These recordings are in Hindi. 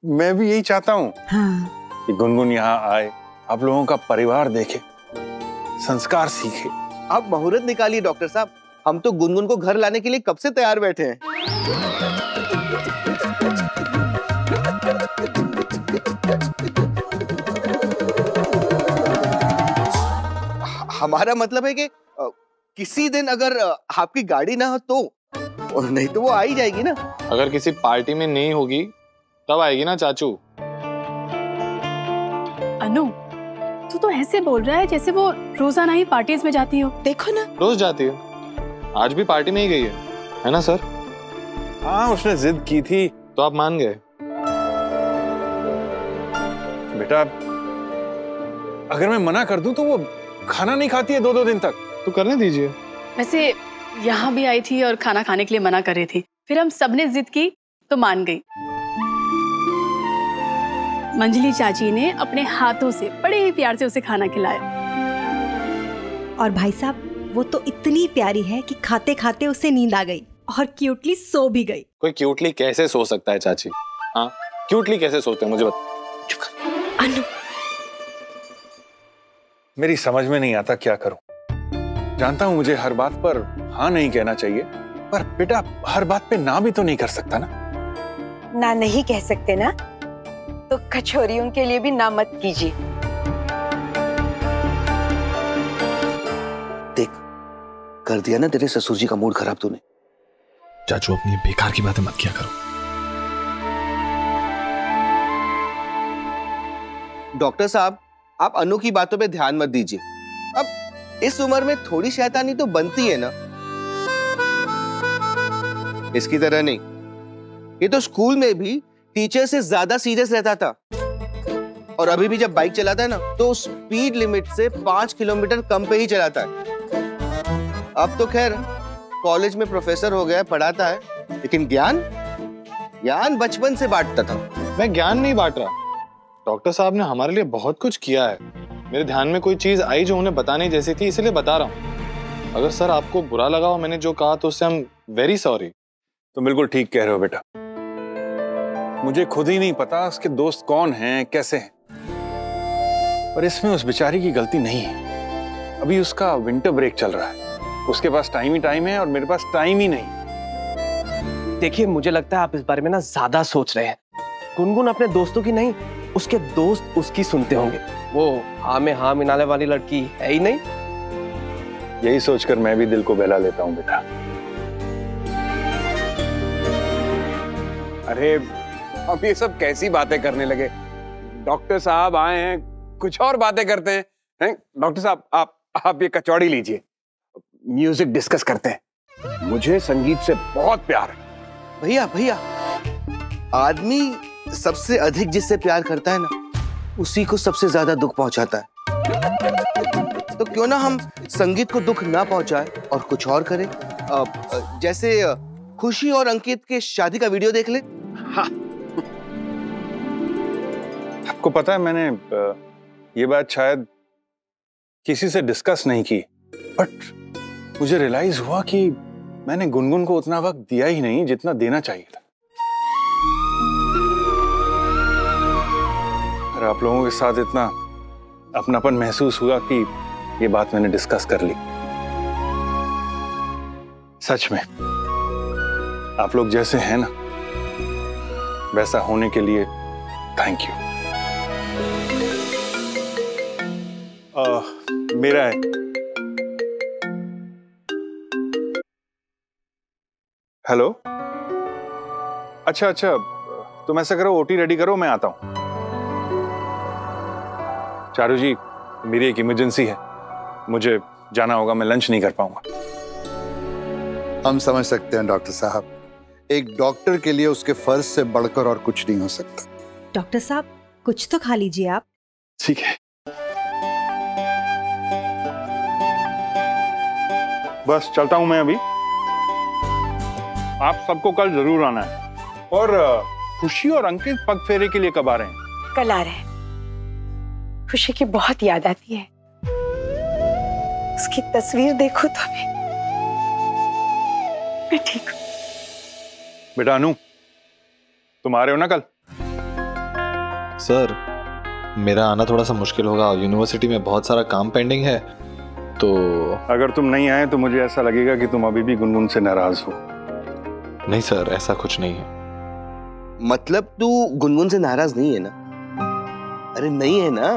मैं भी यही चाहता हूँ कि गुनगुन यहाँ आए, आप लोगों का परिवार देखे, संस्कार सीखे। आप मुहूर्त निकालिए डॉक्टर साहब, हम तो गुनगुन को घर लाने के लिए कब से तैयार बैठे हैं। हमारा मतलब है कि किसी दिन अगर आपकी गाड़ी ना हो तो, और नहीं तो वो आ ही जाएगी ना। अगर किसी पार्टी में नहीं होगी तब आएगी ना चाचू। अनु, तू तो ऐसे बोल रहा है जैसे वो रोजाना ही पार्टीज में जाती हो। देखो ना, रोज जाती है, आज भी पार्टी में ही गई है ना सर? हाँ, उसने जिद की थी तो आप मान गए। बेटा, अगर मैं मना कर दूं तो वो खाना नहीं खाती है 2-2 दिन तक। तो करने दीजिए। वैसे यहाँ भी आई थी और खाना खाने के लिए मना कर रही थी, फिर हम सबने जिद की तो मान गई। मंजली चाची ने अपने हाथों से बड़े ही प्यार से उसे खाना खिलाया। और भाई साहब, वो तो इतनी प्यारी है कि खाते खाते उसे नींद आ गई और क्यूटली सो भी गई। कोई क्यूटली कैसे सो सकता है चाची? हाँ, क्यूटली कैसे सोते हैं मुझे बता। अनु, मेरी समझ में नहीं आता क्या करूं। जानता हूं मुझे हर बात पर हाँ नहीं कहना चाहिए, पर बेटा हर बात पे ना भी तो नहीं कर सकता ना। ना नहीं कह सकते ना, तो कचौरियों के लिए भी ना मत कीजिए। देख, कर दिया ना तेरे ससुर जी का मूड खराब तूने। चाचू, अपनी बेकार की बातें मत किया करो। डॉक्टर साहब, आप अनु की बातों पे ध्यान मत दीजिए। अब इस उम्र में थोड़ी शैतानी तो बनती है ना। इसकी तरह नहीं, ये तो स्कूल में भी टीचर से ज्यादा सीरियस रहता था, और अभी भी जब बाइक चलाता है ना तो स्पीड लिमिट से 5 किलोमीटर कम पे ही चलाता है। अब तो खैर कॉलेज में प्रोफेसर हो गया, पढ़ाता है, लेकिन ज्ञान बचपन से बांटता था। मैं ज्ञान नहीं बांट रहा, डॉक्टर साहब ने हमारे लिए बहुत कुछ किया है। मेरे ध्यान में कोई चीज आई जो उन्हें बताने जैसी थी, इसलिए बता रहा हूँ। अगर सर आपको बुरा लगा हो मैंने जो कहा तो उससे हम वेरी सॉरी। तो बिल्कुल ठीक कह रहे हो बेटा, मुझे खुद ही नहीं पता उसके दोस्त कौन हैं, कैसे हैं, पर इसमें उस बेचारी की गलती नहीं है। अभी उसका विंटर ब्रेक चल रहा है, उसके पास टाइम ही टाइम है और मेरे पास टाइम ही नहीं। देखिए, मुझे लगता है आप इस बारे में ना ज्यादा सोच रहे हैं। गुनगुन अपने दोस्तों की नहीं, उसके दोस्त उसकी सुनते होंगे। वो हाँ में हाँ मिलाने वाली लड़की है ही नहीं। यही सोचकर मैं भी दिल को बहला लेता हूँ बेटा। अरे अब ये सब कैसी बातें करने लगे? डॉक्टर साहब आए हैं, कुछ और बातें करते हैं। डॉक्टर साहब, आप ये कचौड़ी लीजिए, म्यूजिक डिस्कस करते हैं। मुझे संगीत से बहुत प्यार है। भैया, आदमी सबसे अधिक जिससे प्यार करता है ना, उसी को सबसे ज्यादा दुख पहुंचाता है। तो क्यों ना हम संगीत को दुख ना पहुंचाए और कुछ और करें। जैसे खुशी और अंकित के शादी का वीडियो देख ले। हाँ। आपको पता है, मैंने ये बात शायद किसी से डिस्कस नहीं की, बट मुझे रियलाइज हुआ कि मैंने गुनगुन को उतना वक्त दिया ही नहीं जितना देना चाहिए था। और आप लोगों के साथ इतना अपनापन महसूस हुआ कि ये बात मैंने डिस्कस कर ली। सच में आप लोग जैसे हैं ना, वैसा होने के लिए थैंक यू। मेरा है। हेलो, अच्छा, तुम ऐसा करो, ओटी रेडी करो, मैं आता हूं। चारू जी, मेरी एक इमरजेंसी है, मुझे जाना होगा, मैं लंच नहीं कर पाऊंगा। हम समझ सकते हैं डॉक्टर साहब, एक डॉक्टर के लिए उसके फर्ज से बढ़कर और कुछ नहीं हो सकता। डॉक्टर साहब, कुछ तो खा लीजिए आप। ठीक है, बस चलता हूं मैं अभी। आप सबको कल जरूर आना है। और खुशी और अंकित पग फेरे के लिए कब आ रहे हैं? कल आ रहे हैं। खुशी की बहुत याद आती है, उसकी तस्वीर देखो तो मैं ठीक हूं। बेटा अनु, तुम आ रहे हो ना कल? सर मेरा आना थोड़ा सा मुश्किल होगा, यूनिवर्सिटी में बहुत सारा काम पेंडिंग है, तो अगर तुम नहीं आए तो मुझे ऐसा लगेगा कि तुम अभी भी गुनगुन से नाराज हो। नहीं सर, ऐसा कुछ नहीं है। मतलब तू गुनगुन से नाराज नहीं है ना? अरे नहीं है ना?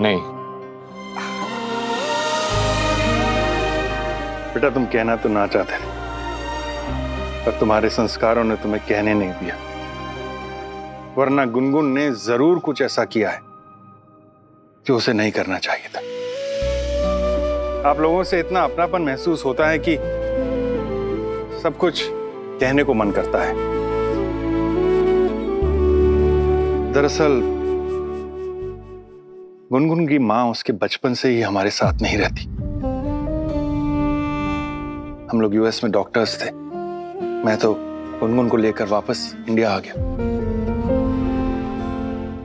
नहीं। बेटा तुम कहना तो ना चाहते थे, पर तुम्हारे संस्कारों ने तुम्हें कहने नहीं दिया, वरना गुनगुन ने जरूर कुछ ऐसा किया है जो उसे नहीं करना चाहिए था। आप लोगों से इतना अपनापन महसूस होता है कि सब कुछ कहने को मन करता है। दरअसल गुनगुन की मां उसके बचपन से ही हमारे साथ नहीं रहती। हम लोग यूएस में डॉक्टर्स थे, मैं तो गुनगुन को लेकर वापस इंडिया आ गया,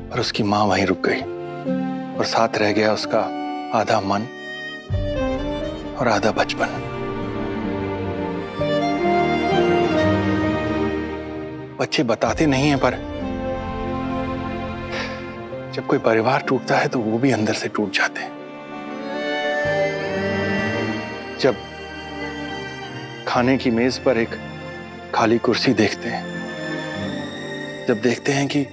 और उसकी मां वहीं रुक गई, और साथ रह गया उसका आधा मन और आधा बचपन। बच्चे बताते नहीं हैं, पर जब कोई परिवार टूटता है तो वो भी अंदर से टूट जाते हैं। जब खाने की मेज पर एक खाली कुर्सी देखते हैं, जब देखते हैं कि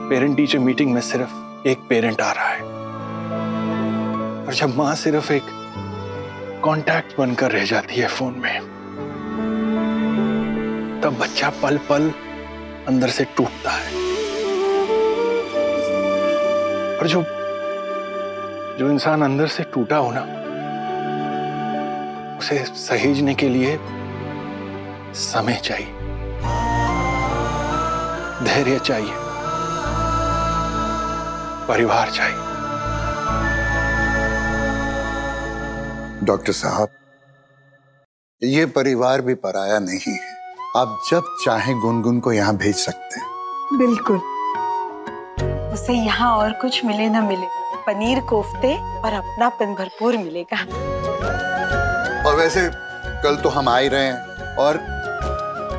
पेरेंट टीचर मीटिंग में सिर्फ एक पेरेंट आ रहा है, और जब मां सिर्फ एक कांटेक्ट बनकर रह जाती है फोन में, तब बच्चा पल पल अंदर से टूटता है। और जो इंसान अंदर से टूटा हो ना, उसे सहेजने के लिए समय चाहिए, धैर्य चाहिए, परिवार चाहिए। डॉक्टर साहब, ये परिवार भी पराया नहीं है। आप जब चाहें गुनगुन को यहाँ भेज सकते हैं। बिल्कुल। उसे यहाँ और कुछ मिले ना मिले, पनीर कोफ्ते और अपनापन भरपूर मिलेगा। और वैसे कल तो हम आ ही रहे हैं, और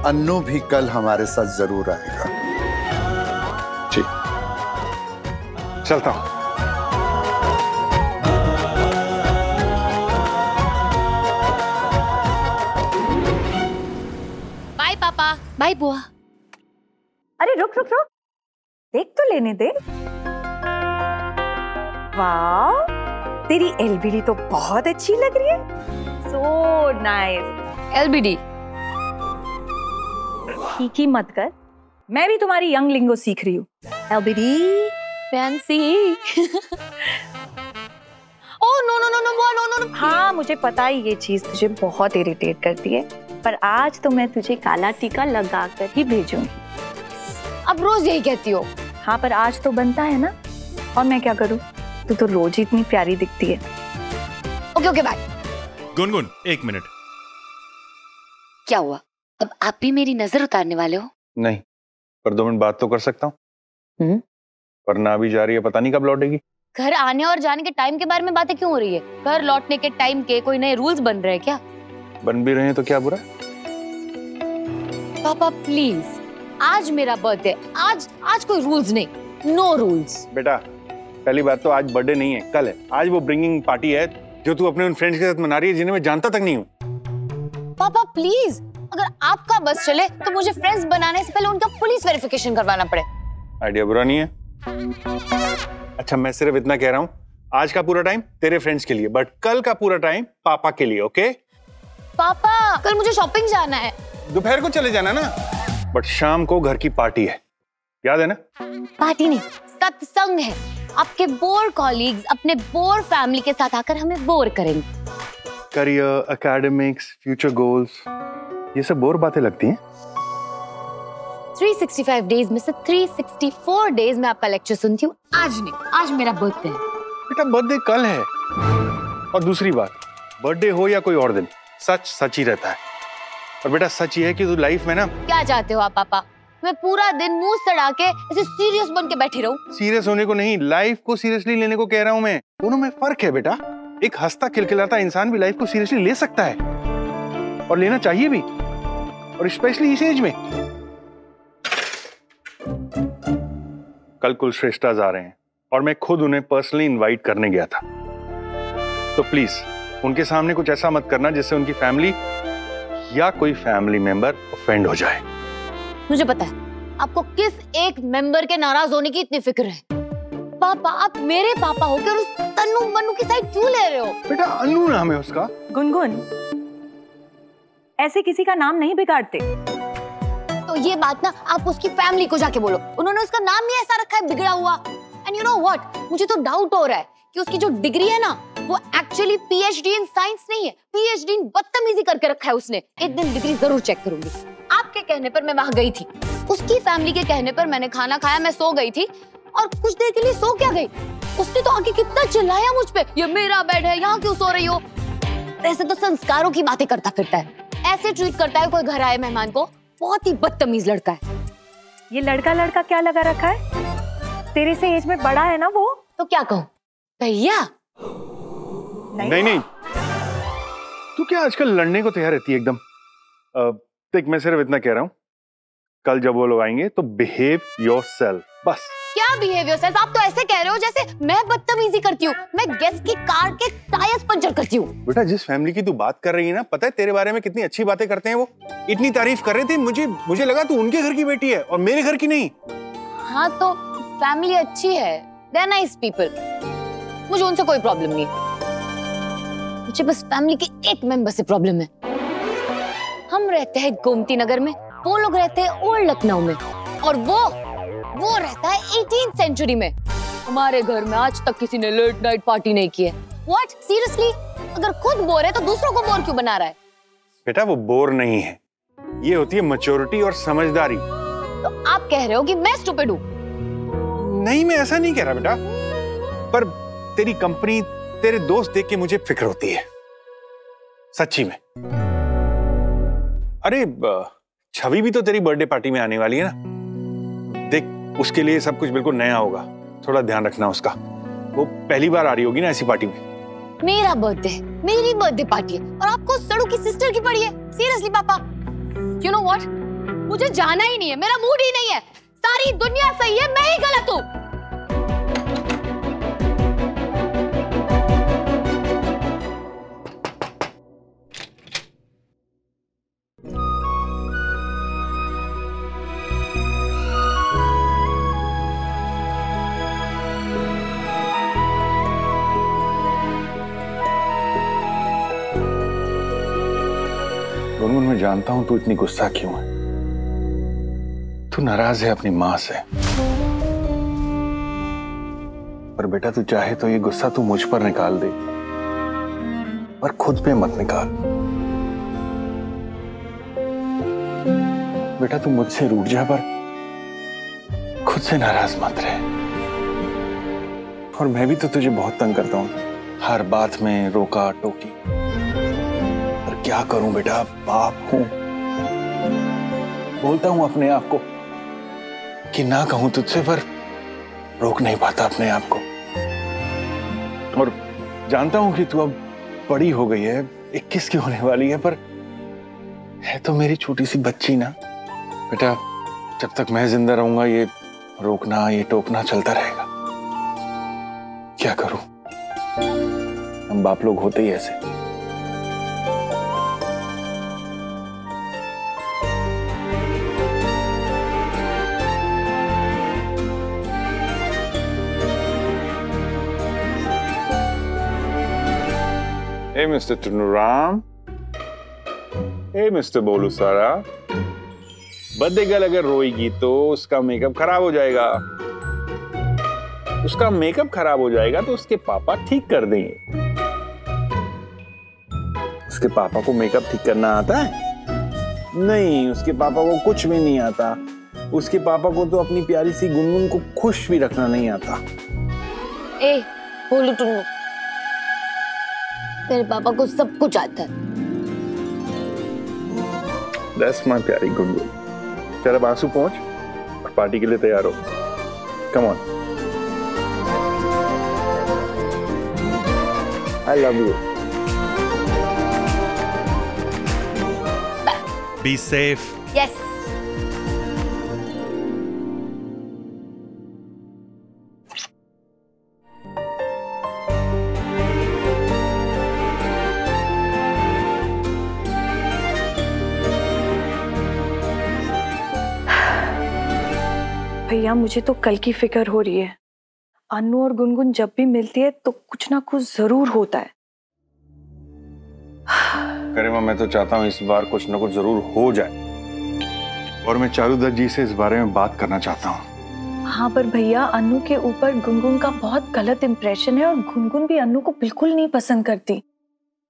अन्नू भी कल हमारे साथ जरूर आएगा। ठीक, चलता हूं। बाय पापा, बाय बुआ। अरे रुक रुक रुक, देख तो लेने दे। वाह, तेरी एलबीडी तो बहुत अच्छी लग रही है। So nice. एलबीडी ठीक मत कर, मैं भी तुम्हारी यंग लिंगो सीख रही हूँ। LBD fancy. Oh no no no no no no no. हाँ मुझे पता है ये चीज तुझे बहुत इरिटेट करती है, पर आज तो मैं तुझे काला टीका लगा कर ही भेजूंगी। अब रोज यही कहती हो। हाँ पर आज तो बनता है ना, और मैं क्या करूँ, तू तो रोज ही इतनी प्यारी दिखती है। Okay okay bye. गुनगुन एक मिनट। क्या हुआ, अब आप भी मेरी नजर उतारने वाले हो? नहीं, पर 2 मिनट बात तो कर सकता हूँ। वरना अभी जा रही है, पता नहीं कब लौटेगी। घर आने और जाने के टाइम के बारे में बातें क्यों हो रही है? घर लौटने के टाइम के कोई नए रूल्स बन रहे हैं क्या? बन भी रहे हैं तो क्या बुरा? पापा प्लीज, आज मेरा बर्थडे, आज कोई रूल्स नहीं, नो रूल्स। बेटा पहली बात तो आज बर्थडे नहीं है, कल है। आज वो ब्रिंगिंग पार्टी है जो तू अपने उन फ्रेंड्स के साथ मना रही है जिन्हें मैं जानता तक नहीं हूँ। पापा प्लीज, अगर आपका बस चले तो मुझे फ्रेंड्स बनाने से पहले उनका पुलिस वेरिफिकेशन करवाना पड़े। आइडिया बुरा नहीं है। अच्छा मैं सिर्फ इतना कह रहा हूँ, आज का पूरा टाइम तेरे फ्रेंड्स के लिए, बट कल का पूरा टाइम पापा के लिए। ओके पापा, कल मुझे शॉपिंग जाना है। दोपहर को चले जाना ना, बट शाम को घर की पार्टी है, याद है ना? पार्टी नहीं, सत्संग है। आपके बोर कॉलीग्स अपने बोर फैमिली के साथ आकर हमें बोर करेंगे। करियर, एकेडमिक्स, फ्यूचर गोल्स, ये सब बोर बातें लगती हैं। 365 डेज में से 364 डेज में आपका लेक्चर सुनती हूँ, आज नहीं, आज मेरा बर्थडे है। बेटा बर्थडे कल है, और दूसरी बात, बर्थडे हो या कोई और दिन, सच सच ही रहता है। और बेटा सच ये है कि तू लाइफ में ना, क्या चाहते हो आप पापा? मैं पूरा दिन मुंह सड़ा के ऐसे सीरियस बन के बैठी रहूं? सीरियस होने को नहीं, लाइफ को सीरियसली लेने को कह रहा हूं मैं। दोनों में फर्क है बेटा। एक हंसता खिलखिलाता इंसान भी लाइफ को सीरियसली ले सकता है, और लेना चाहिए भी, और स्पेशली इस एज में। कल कुलश्रेष्ठाज आ रहे हैं और मैं खुद उन्हें पर्सनली इनवाइट करने गया था। तो प्लीज उनके सामने कुछ ऐसा मत करना जिससे उनकी फैमिली या कोई फैमिली मेंबर ऑफेंड हो जाए। मुझे पता है आपको किस एक मेंबर के नाराज होने की इतनी फिक्र है। पापा, आप मेरे पापा होकर उस तन्नू मन्नू की साइड क्यों ले रहे हो? बेटा अन्नू नाम है उसका। गुनगुन, ऐसे किसी का नाम नहीं बिगाड़ते। तो ये बात ना आप उसकी फैमिली को जाके बोलो, उन्होंने उसका नाम ही ऐसा रखा है बिगड़ा हुआ। एंड यू नो व्हाट, मुझे तो डाउट हो रहा है कि उसकी जो डिग्री है ना वो एक्चुअली पीएचडी इन साइंस नहीं है, पीएचडी इन बदतमीजी करके रखा है उसने। एक दिन डिग्री जरूर चेक करूंगी। आपके कहने पर मैं वहां गई थी, उसकी फैमिली के कहने पर मैंने खाना खाया, मैं सो गई थी और कुछ देर के लिए सो क्या गई। उसने तो आके कितना चिल्लाया मुझ पे, ये मेरा बेड है, यहाँ क्यों सो रही हो? ऐसे तो संस्कारों की बातें करता फिरता है, ऐसे ट्रीट करता है कोई घर आए मेहमान को। बहुत ही बदतमीज लड़का है। ये लड़का क्या लगा रखा है? तेरे से एज में बड़ा है ना वो। तो क्या कहूँ भैया? नहीं, तू क्या आजकल लड़ने को तैयार रहती है एकदम। देख मैं सिर्फ इतना कह रहा हूँ, कल जब वो लोग आएंगे तो बिहेव योरसेल्फ, बस। क्या बिहेव योरसेल्फ? आप तो ऐसे कह रहे हो जैसे मैं बदतमीजी करती हूँ, मैं गेस्ट की कार के टायर्स पंचर करती हूँ। बेटा जिस फैमिली की तू बात कर रही है ना, पता है तेरे बारे में कितनी अच्छी बातें करते हैं वो। इतनी तारीफ कर रहे थे, मुझे लगा तू उनके घर की बेटी है और मेरे घर की नहीं। हाँ तो फैमिली अच्छी है, दे आर नाइस पीपल, मुझे उनसे कोई प्रॉब्लम नहीं है। मुझे बस फैमिली के एक मेंबर से प्रॉब्लम है। हम रहते हैं गोमती नगर में, वो लोग रहते हैं ओल्ड लखनऊ में, और वो रहता है 18th सेंचुरी में। हमारे घर में आज तक किसी ने लेट नाइट पार्टी नहीं की है। व्हाट? सीरियसली? अगर खुद बोर है तो दूसरों को बोर क्यों बना रहा है? बेटा वो बोर नहीं है, ये होती है मैच्योरिटी और समझदारी। तो आप कह रहे हो कि मैं स्टूपिड हूँ? नहीं, मैं ऐसा नहीं कह रहा बेटा, पर तेरी कंपनी, तेरे दोस्त देख के मुझे फिक्र होती है सच्ची में। अरे छवि भी तो तेरी बर्थडे पार्टी में आने वाली है ना, देख उसके लिए सब कुछ बिल्कुल नया होगा, थोड़ा ध्यान रखना उसका। वो पहली बार आ रही होगी ना ऐसी पार्टी में। मेरा बर्थडे, मेरी बर्थडे पार्टी है और आपको सड़ू की सिस्टर की पड़ी है? सीरियसली पापा, यू नो व्हाट, मुझे जाना ही नहीं है, मेरा मूड ही नहीं है। सारी दुनिया सही है, मैं ही गलत हूँ। गुनगुन, मैं जानता हूं तू इतनी गुस्सा क्यों है, तू नाराज है अपनी माँ से, पर बेटा तू चाहे तो ये गुस्सा तू मुझ पर निकाल दे, पर खुद पे मत निकाल। बेटा तू मुझसे रूठ जा, पर खुद से नाराज मत रहे। और मैं भी तो तुझे बहुत तंग करता हूं, हर बात में रोका टोकी, पर क्या करूं बेटा, बाप हूं। बोलता हूं अपने आप को कि ना कहूं तुझसे, पर रोक नहीं पाता अपने आप को। और जानता हूं कि तू अब बड़ी हो गई है, 21 की होने वाली है, पर है तो मेरी छोटी सी बच्ची ना। बेटा जब तक मैं जिंदा रहूंगा ये रोकना, ये टोकना चलता रहेगा। क्या करूं, हम बाप लोग होते ही ऐसे। Hey, Mr. Tunuram. Hey, Mr. बोलू सारा। बर्थडे गर्ल अगर रोएगी तो उसका मेकअप खराब हो जाएगा, उसका मेकअप खराब हो जाएगा तो उसके पापा ठीक कर देंगे। उसके पापा को मेकअप ठीक करना आता है? नहीं, उसके पापा को कुछ भी नहीं आता। उसके पापा को तो अपनी प्यारी सी गुनगुन को खुश भी रखना नहीं आता। ए बोलू टुन्नू, तेरे पापा को सब कुछ आता है। That's my प्यारी गुनगुन। चल अब आंसू पहुंच और पार्टी के लिए तैयार हो। Come on. I love you. Be safe. Yes. भैया मुझे तो कल की फिक्र हो रही है। अन्नू और गुनगुन जब भी मिलती है तो कुछ ना कुछ जरूर होता है। गरिमा, मैं तो चाहता हूँ इस बार कुछ ना कुछ जरूर हो जाए, और मैं चारुदत्त जी से इस बारे में बात करना चाहता हूँ। हाँ पर भैया अन्नू के ऊपर गुनगुन का बहुत गलत इंप्रेशन है और गुनगुन भी अन्नू को बिल्कुल नहीं पसंद करती।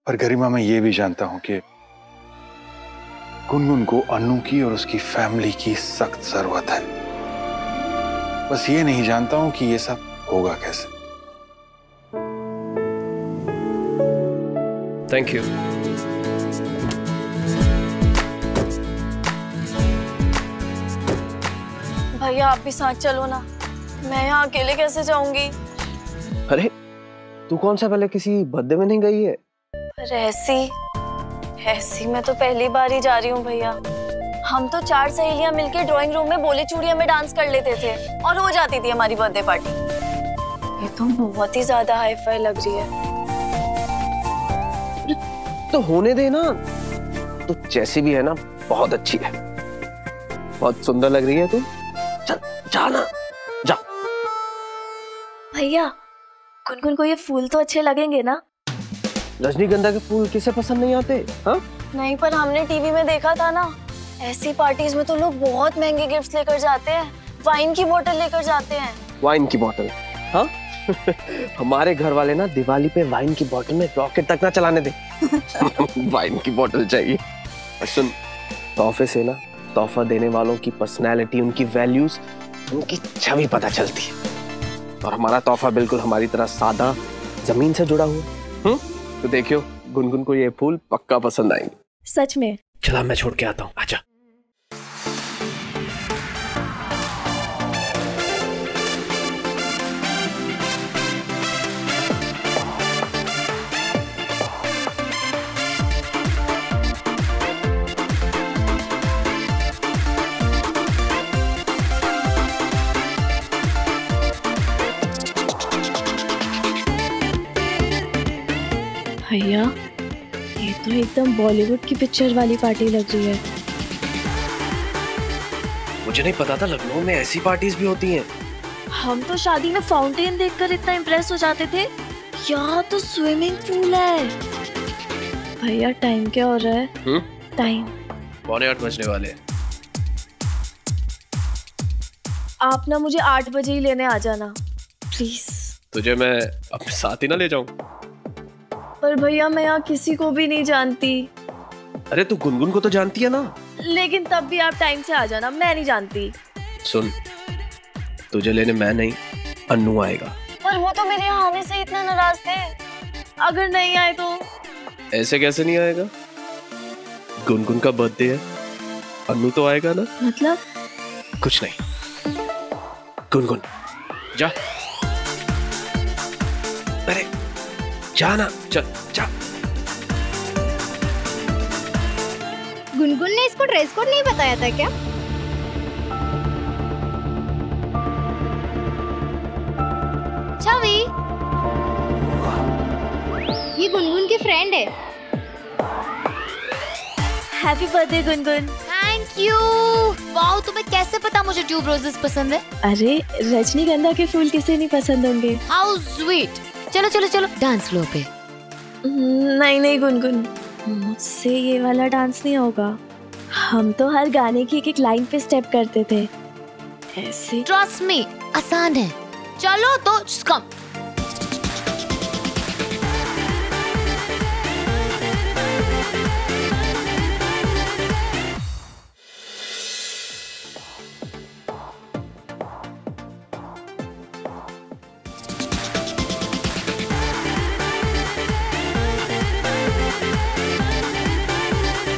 पर गरिमा, मैं ये भी जानता हूँ कि गुनगुन को अन्नू की और उसकी फैमिली की सख्त जरूरत है। बस ये नहीं जानता हूँ कि ये सब होगा कैसे। Thank you. भैया आप भी साथ चलो ना, मैं यहाँ अकेले कैसे जाऊंगी? अरे तू कौन सा पहले किसी बर्थडे में नहीं गई है? ऐसी मैं तो पहली बार ही जा रही हूँ भैया। हम तो 4 सहेलियां मिलकर ड्राइंग रूम में बोले चूड़िया में डांस कर लेते थे और हो जाती थी हमारी बर्थडे पार्टी। ये तो बहुत ही ज्यादा हाई फाई लग रही है। तो होने दे ना, तो जैसी भी है ना बहुत अच्छी है, बहुत सुंदर लग रही है तू। चल जाना, जा। भैया गुनगुन को ये फूल तो अच्छे लगेंगे ना? रजनीगंधा के फूल किसे पसंद नहीं आते? हाँ नहीं, पर हमने टीवी में देखा था ना, ऐसी पार्टीज में तो लोग बहुत महंगे गिफ्ट्स लेकर जाते हैं, वाइन की बोतल लेकर जाते हैं। वाइन की बोतल? हाँ हमारे घर वाले ना दिवाली पे वाइन की बोतल में रॉकेट तक ना चलाने दे। वाइन की बोतल चाहिए। सुन, तोहफे से ना तोहफा देने वालों की पर्सनैलिटी, उनकी वैल्यूज, उनकी छवि पता चलती है। और हमारा तोहफा बिल्कुल हमारी तरह सादा, जमीन से जुड़ा हुआ। तो देखियो गुनगुन को ये फूल पक्का पसंद आएंगे। सच में? चला मैं छोड़ के आता हूँ, आजा। भैया ये तो एकदम बॉलीवुड की पिक्चर वाली पार्टी लग रही है। मुझे नहीं पता था लखनऊ में ऐसी पार्टीज भी होती हैं। हम तो शादी में फाउंटेन देखकर इतना इम्प्रेस हो जाते थे, यहाँ तो स्विमिंग पूल है। भैया टाइम क्या हो रहा है? टाइम 7:45 बजने वाले हैं। आप ना मुझे 8 बजे ही लेने आ जाना प्लीज। तुझे मैं अपने साथ ही ना ले जाऊं? पर भैया मैं यहाँ किसी को भी नहीं जानती। अरे तू गुनगुन को तो जानती है ना? लेकिन तब भी आप टाइम से आ जाना, मैं नहीं जानती। सुन, तुझे लेने मैं नहीं, अन्नू आएगा। पर वो तो मेरे यहाँ आने से इतना नाराज थे, अगर नहीं आए तो? ऐसे कैसे नहीं आएगा? गुनगुन का बर्थडे है, अन्नू तो आएगा ना। मतलब? कुछ नहीं। गुनगुन जा, अरे जाना, चल जा। गुनगुन ने इसको ड्रेस कोड नहीं बताया था क्या? छवि, ये गुनगुन की फ्रेंड है। Happy birthday Gungun. Thank you. Wow, तुम्हें कैसे पता मुझे ट्यूब रोजेस पसंद है? अरे रजनीगंधा के फूल किसे नहीं पसंद होंगे? How sweet. चलो चलो चलो डांस फ्लोर पे। नहीं नहीं गुनगुन, मुझसे ये वाला डांस नहीं होगा। हम तो हर गाने की एक लाइन पे स्टेप करते थे ऐसे। ट्रस्ट मी, आसान है। चलो तो कम।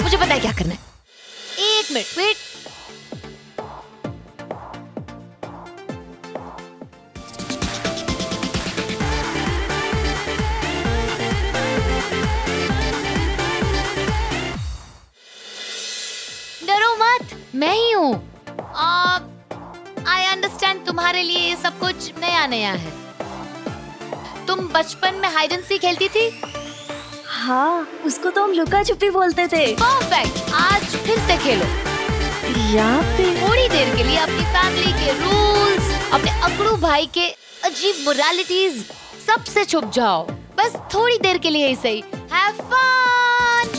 मुझे पता है क्या करना है। 1 मिनट वेट। डरो मत, मैं ही हूँ। आई अंडरस्टैंड, तुम्हारे लिए ये सब कुछ नया नया है। तुम बचपन में हाइड एंड सीक खेलती थी? हाँ, उसको तो हम लुका छुपी बोलते थे। परफेक्ट, आज फिर से खेलो। यहाँ पे थोड़ी देर के लिए अपनी फैमिली के रूल्स, अपने अकड़ू भाई के अजीब मोरालिटीज सबसे छुप जाओ, बस थोड़ी देर के लिए ही सही। Have fun.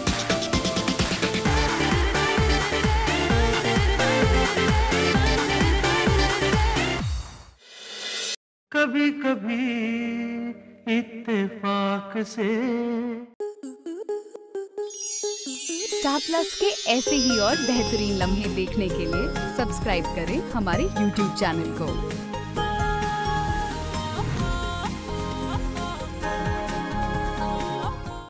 कभी कभी इत्तेफाक से। स्टार प्लस के ऐसे ही और बेहतरीन लम्हे देखने के लिए सब्सक्राइब करें हमारे YouTube चैनल को।